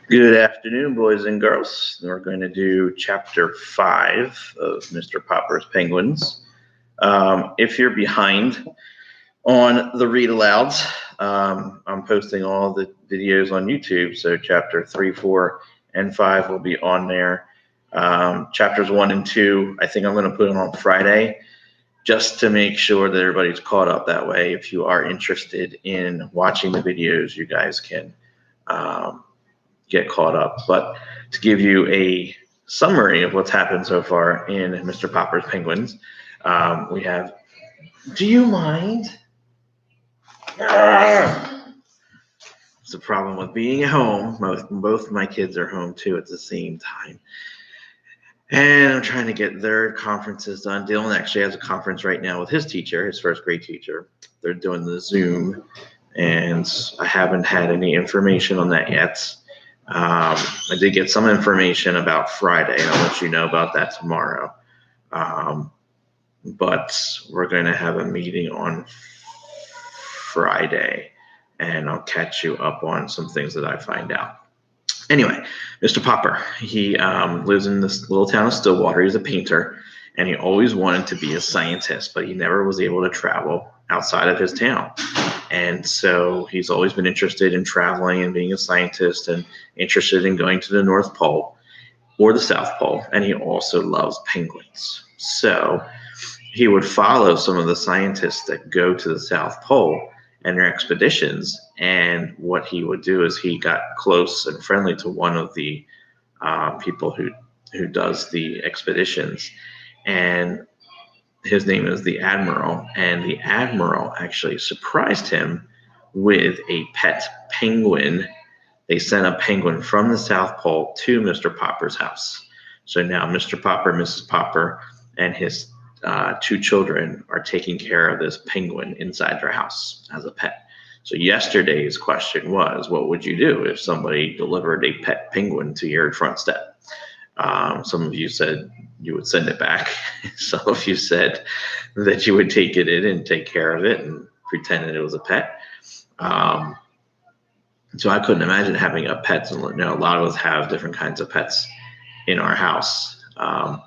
Good afternoon, boys and girls. We're going to do chapter 5 of Mr. Popper's Penguins. If you're behind on the read alouds, I'm posting all the videos on YouTube. So chapter 3, 4, and 5 will be on there. Chapters 1 and 2, I think I'm going to put them on Friday just to make sure that everybody's caught up that way. If you are interested in watching the videos, you guys can get caught up. But to give you a summary of what's happened so far in Mr. Popper's Penguins, we have. Do you mind? It's a problem with being at home. Both my kids are home too at the same time. And I'm trying to get their conferences done. Dylan actually has a conference right now with his teacher, his first grade teacher. They're doing the Zoom, and I haven't had any information on that yet. I did get some information about Friday, and I'll let you know about that tomorrow. But we're going to have a meeting on Friday, and I'll catch you up on some things that I find out. Anyway, Mr. Popper, he lives in this little town of Stillwater. He's a painter, and he always wanted to be a scientist, but he never was able to travel outside of his town. And so he's always been interested in traveling and being a scientist and interested in going to the North Pole or the South Pole. And he also loves penguins. So he would follow some of the scientists that go to the South Pole and their expeditions. And what he would do is he got close and friendly to one of the people who does the expeditions. And his name is the Admiral, and the Admiral actually surprised him with a pet penguin. They sent a penguin from the South Pole to Mr. Popper's house. So now Mr. Popper, Mrs. Popper, and his 2 children are taking care of this penguin inside their house as a pet. So yesterday's question was, what would you do if somebody delivered a pet penguin to your front step? Some of you said you would send it back. Some of you said that you would take it in and take care of it and pretend that it was a pet. So I couldn't imagine having a pet. A lot of us have different kinds of pets in our house. I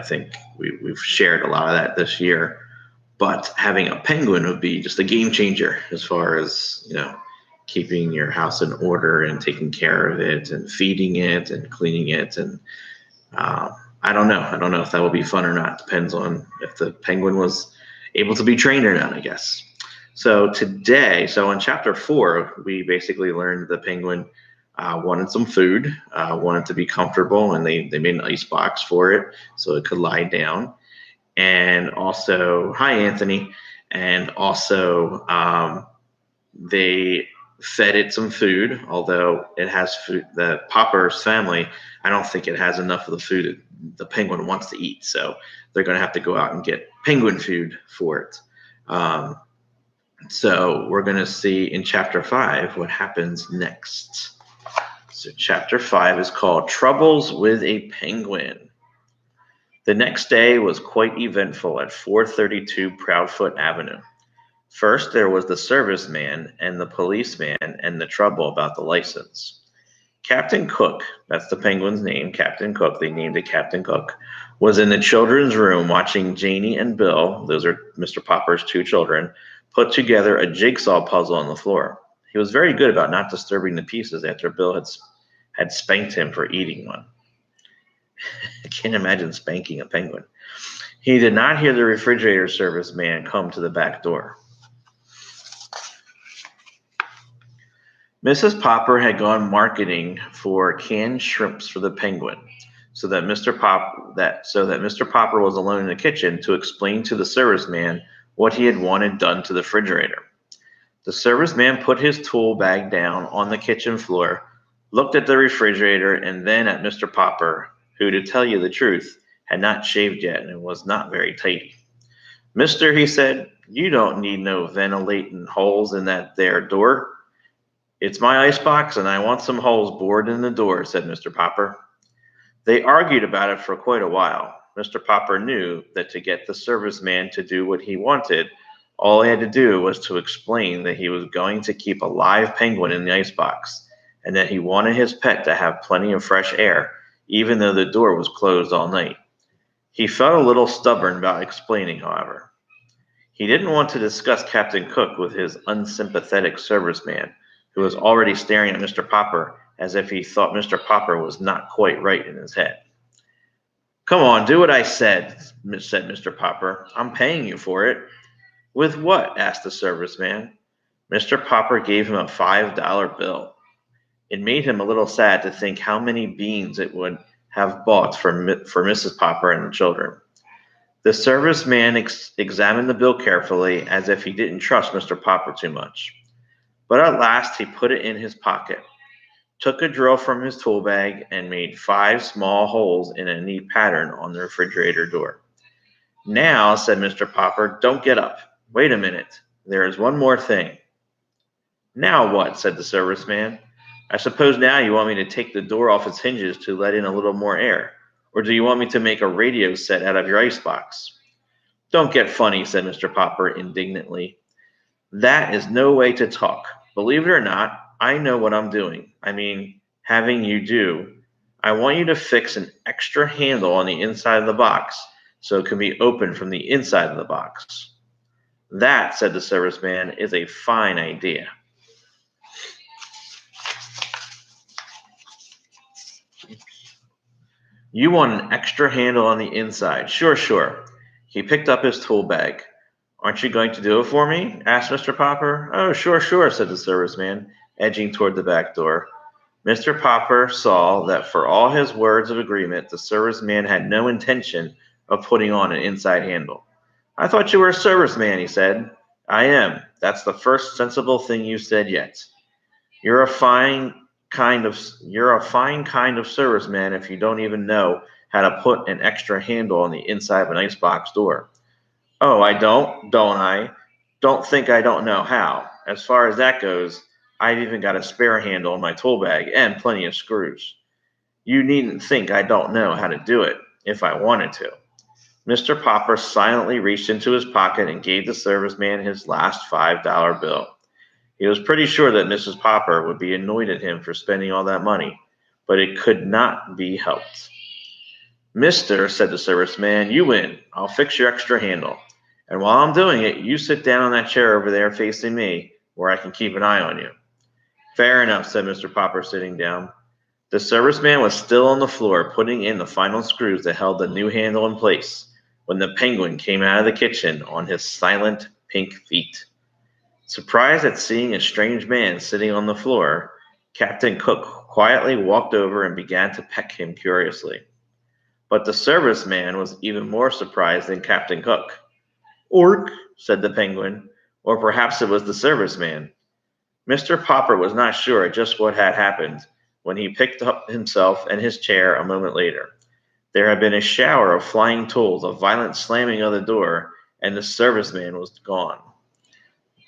think we've shared a lot of that this year. But having a penguin would be just a game changer as far as, keeping your house in order and taking care of it and feeding it and cleaning it. And I don't know. I don't know if that will be fun or not. Depends on if the penguin was able to be trained or not, I guess. So in chapter 4, we basically learned the penguin wanted some food, wanted to be comfortable, and they made an ice box for it so it could lie down. And also, hi, Anthony. And also, they fed it some food, although it has food. The Popper's family, I don't think it has enough of the food the penguin wants to eat. So they're going to have to go out and get penguin food for it. So we're going to see in chapter 5 what happens next. So chapter 5 is called Troubles with a Penguin. The next day was quite eventful at 432 Proudfoot Avenue. First, there was the serviceman and the policeman and the trouble about the license. Captain Cook, that's the penguin's name, Captain Cook, they named it Captain Cook, was in the children's room watching Janie and Bill, those are Mr. Popper's 2 children, put together a jigsaw puzzle on the floor. He was very good about not disturbing the pieces after Bill had spanked him for eating one. I can't imagine spanking a penguin. He did not hear the refrigerator service man come to the back door. Mrs. Popper had gone marketing for canned shrimps for the penguin, so that Mr. Popper was alone in the kitchen to explain to the serviceman what he had wanted done to the refrigerator. The serviceman put his tool bag down on the kitchen floor, looked at the refrigerator, and then at Mr. Popper, who, to tell you the truth, had not shaved yet and was not very tidy. Mister, he said, you don't need no ventilating holes in that there door. It's my icebox, and I want some holes bored in the door, said Mr. Popper. They argued about it for quite a while. Mr. Popper knew that to get the serviceman to do what he wanted, all he had to do was to explain that he was going to keep a live penguin in the icebox, and that he wanted his pet to have plenty of fresh air, even though the door was closed all night. He felt a little stubborn about explaining, however. He didn't want to discuss Captain Cook with his unsympathetic serviceman, who was already staring at Mr. Popper as if he thought Mr. Popper was not quite right in his head. "Come on, do what I said," said Mr. Popper. "I'm paying you for it." "With what?" asked the serviceman. Mr. Popper gave him a $5 bill. It made him a little sad to think how many beans it would have bought for Mrs. Popper and the children. The serviceman examined the bill carefully, as if he didn't trust Mr. Popper too much. But at last he put it in his pocket, took a drill from his tool bag, and made 5 small holes in a neat pattern on the refrigerator door. "Now," said Mr. Popper, "don't get up. Wait a minute. There is one more thing." "Now what?" said the serviceman. "I suppose now you want me to take the door off its hinges to let in a little more air, or do you want me to make a radio set out of your icebox?" "Don't get funny," said Mr. Popper indignantly. "That is no way to talk. Believe it or not, I know what I'm doing. I mean, having you do. I want you to fix an extra handle on the inside of the box so it can be opened from the inside of the box." "That," said the serviceman, "is a fine idea." "You want an extra handle on the inside. Sure, sure." He picked up his tool bag. "Aren't you going to do it for me?" asked Mr. Popper. "Oh, sure, sure," said the serviceman, edging toward the back door. Mr. Popper saw that for all his words of agreement, the serviceman had no intention of putting on an inside handle. "I thought you were a serviceman," he said. "I am. That's the first sensible thing you said yet. You're a fine kind of serviceman if you don't even know how to put an extra handle on the inside of an icebox door." "Oh, I don't I? Don't think I don't know how. As far as that goes, I've even got a spare handle in my tool bag and plenty of screws. You needn't think I don't know how to do it if I wanted to." Mr. Popper silently reached into his pocket and gave the serviceman his last $5 bill. He was pretty sure that Mrs. Popper would be annoyed at him for spending all that money, but it could not be helped. "Mister," said the serviceman, "you win. I'll fix your extra handle. And while I'm doing it, you sit down on that chair over there facing me, where I can keep an eye on you." "Fair enough," said Mr. Popper, sitting down. The serviceman was still on the floor, putting in the final screws that held the new handle in place, when the penguin came out of the kitchen on his silent pink feet. Surprised at seeing a strange man sitting on the floor, Captain Cook quietly walked over and began to peck him curiously. But the serviceman was even more surprised than Captain Cook. "Ork," said the penguin, or perhaps it was the serviceman. Mr. Popper was not sure just what had happened when he picked up himself and his chair a moment later. There had been a shower of flying tools, a violent slamming of the door, and the serviceman was gone.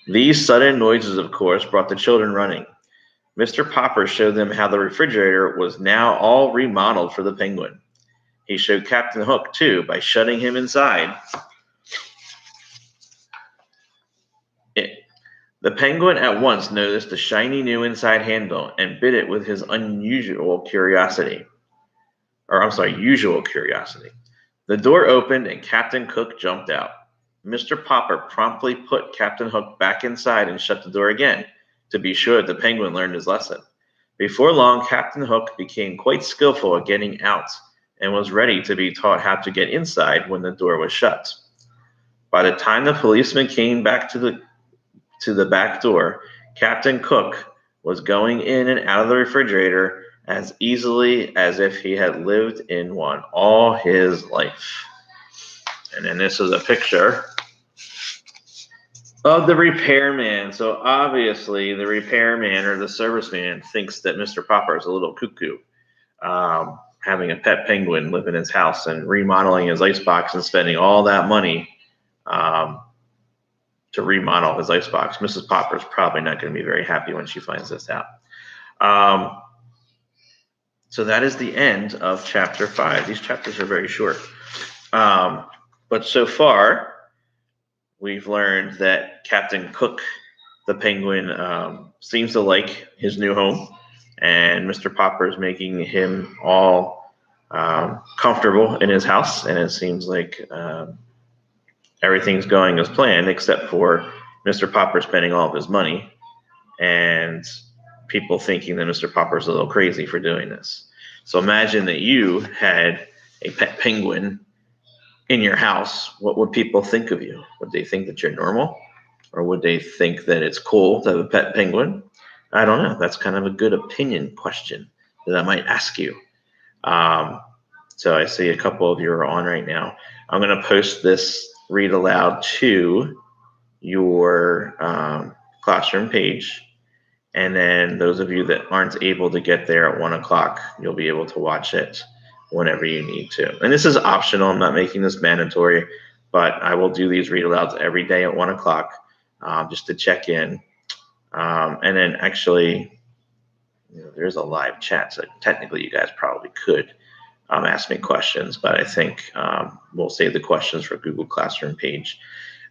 These sudden noises, of course, brought the children running. Mr. Popper showed them how the refrigerator was now all remodeled for the penguin. He showed Captain Hook, too, by shutting him inside. The penguin at once noticed the shiny new inside handle and bit it with his usual curiosity. The door opened and Captain Cook jumped out. Mr. Popper promptly put Captain Hook back inside and shut the door again, to be sure that the penguin learned his lesson. Before long, Captain Hook became quite skillful at getting out and was ready to be taught how to get inside when the door was shut. By the time the policeman came back to the back door, Captain Cook was going in and out of the refrigerator as easily as if he had lived in one all his life. And then this is a picture of the repairman. So obviously the repairman or the serviceman thinks that Mr. Popper is a little cuckoo, having a pet penguin live in his house and remodeling his icebox and spending all that money to remodel his icebox. Mrs. Popper is probably not going to be very happy when she finds this out. So that is the end of chapter 5. These chapters are very short. But so far, we've learned that Captain Cook, the penguin, seems to like his new home and Mr. Popper is making him all comfortable in his house, and it seems like everything's going as planned, except for Mr. Popper spending all of his money and people thinking that Mr. Popper's a little crazy for doing this. So imagine that you had a pet penguin in your house. What would people think of you? Would they think that you're normal? Or would they think that it's cool to have a pet penguin? I don't know. That's kind of a good opinion question that I might ask you. So I see a couple of you are on right now. I'm going to post this read aloud to your classroom page. And then those of you that aren't able to get there at 1 o'clock, you'll be able to watch it whenever you need to. And this is optional. I'm not making this mandatory, but I will do these read alouds every day at 1 o'clock just to check in. And then actually, there's a live chat, so technically you guys probably could ask me questions, but I think we'll save the questions for Google Classroom page.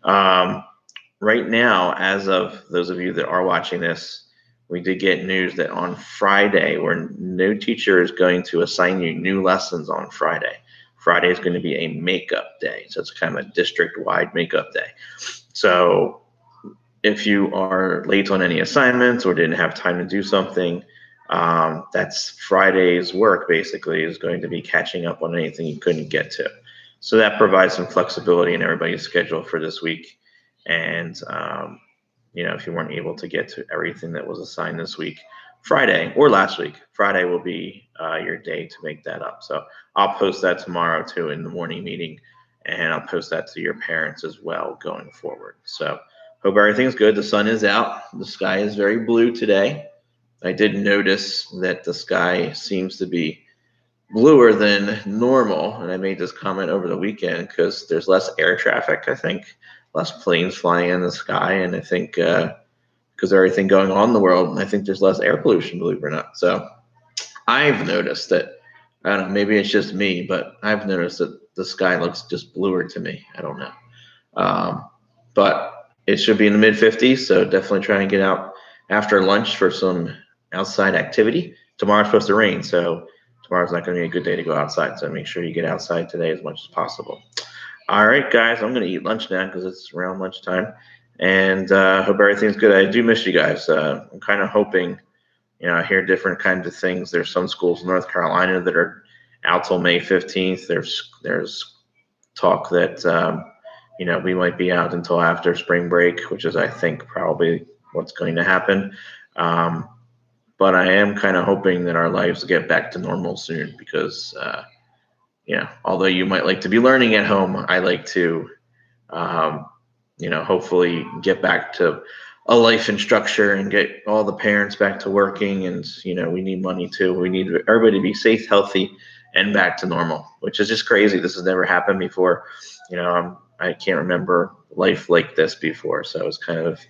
Right now, as of those of you that are watching this, we did get news that on Friday, where no teacher is going to assign you new lessons on Friday. Friday is going to be a makeup day. So it's kind of a district-wide makeup day. So if you are late on any assignments or didn't have time to do something, that's Friday's work basically is going to be catching up on anything you couldn't get to. So that provides some flexibility in everybody's schedule for this week. And if you weren't able to get to everything that was assigned this week, Friday or last week, Friday will be your day to make that up. So I'll post that tomorrow too in the morning meeting, and I'll post that to your parents as well going forward. So hope everything's good. The sun is out. The sky is very blue today. I did notice that the sky seems to be bluer than normal, and I made this comment over the weekend because there's less air traffic, I think. Less planes flying in the sky, and I think because of everything going on in the world, I think there's less air pollution, believe it or not. So I've noticed that, I don't know, maybe it's just me, but I've noticed that the sky looks just bluer to me. I don't know. But it should be in the mid 50s, so definitely try and get out after lunch for some outside activity. Tomorrow's supposed to rain, so tomorrow's not going to be a good day to go outside, so make sure you get outside today as much as possible. All right, guys, I'm going to eat lunch now because it's around lunchtime, and hope everything's good. I do miss you guys. I'm kind of hoping, I hear different kinds of things. There's some schools in North Carolina that are out till May 15th. There's talk that, we might be out until after spring break, which is, I think, probably what's going to happen. But I am kind of hoping that our lives get back to normal soon because, although you might like to be learning at home, I like to, hopefully get back to a life and structure and get all the parents back to working. And, we need money too. We need everybody to be safe, healthy, and back to normal, which is just crazy. This has never happened before. I can't remember life like this before. So it's kind of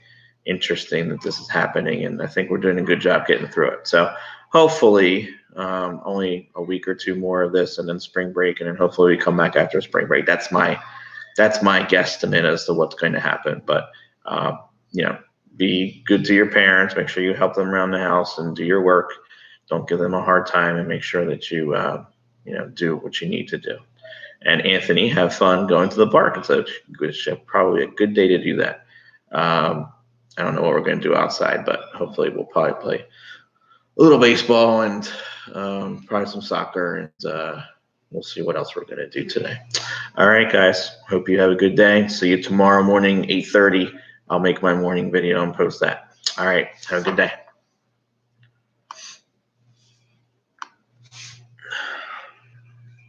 interesting that this is happening. And I think we're doing a good job getting through it. So hopefully, only a week or two more of this and then spring break, and then hopefully we come back after spring break. That's my guesstimate as to what's going to happen. But be good to your parents, make sure you help them around the house and do your work. Don't give them a hard time, and make sure that you do what you need to do. And Anthony, have fun going to the park. It's probably a good day to do that. I don't know what we're going to do outside, but hopefully we'll probably play a little baseball and probably some soccer, and we'll see what else we're going to do today. All right, guys. Hope you have a good day. See you tomorrow morning, 8:30. I'll make my morning video and post that. All right. Have a good day.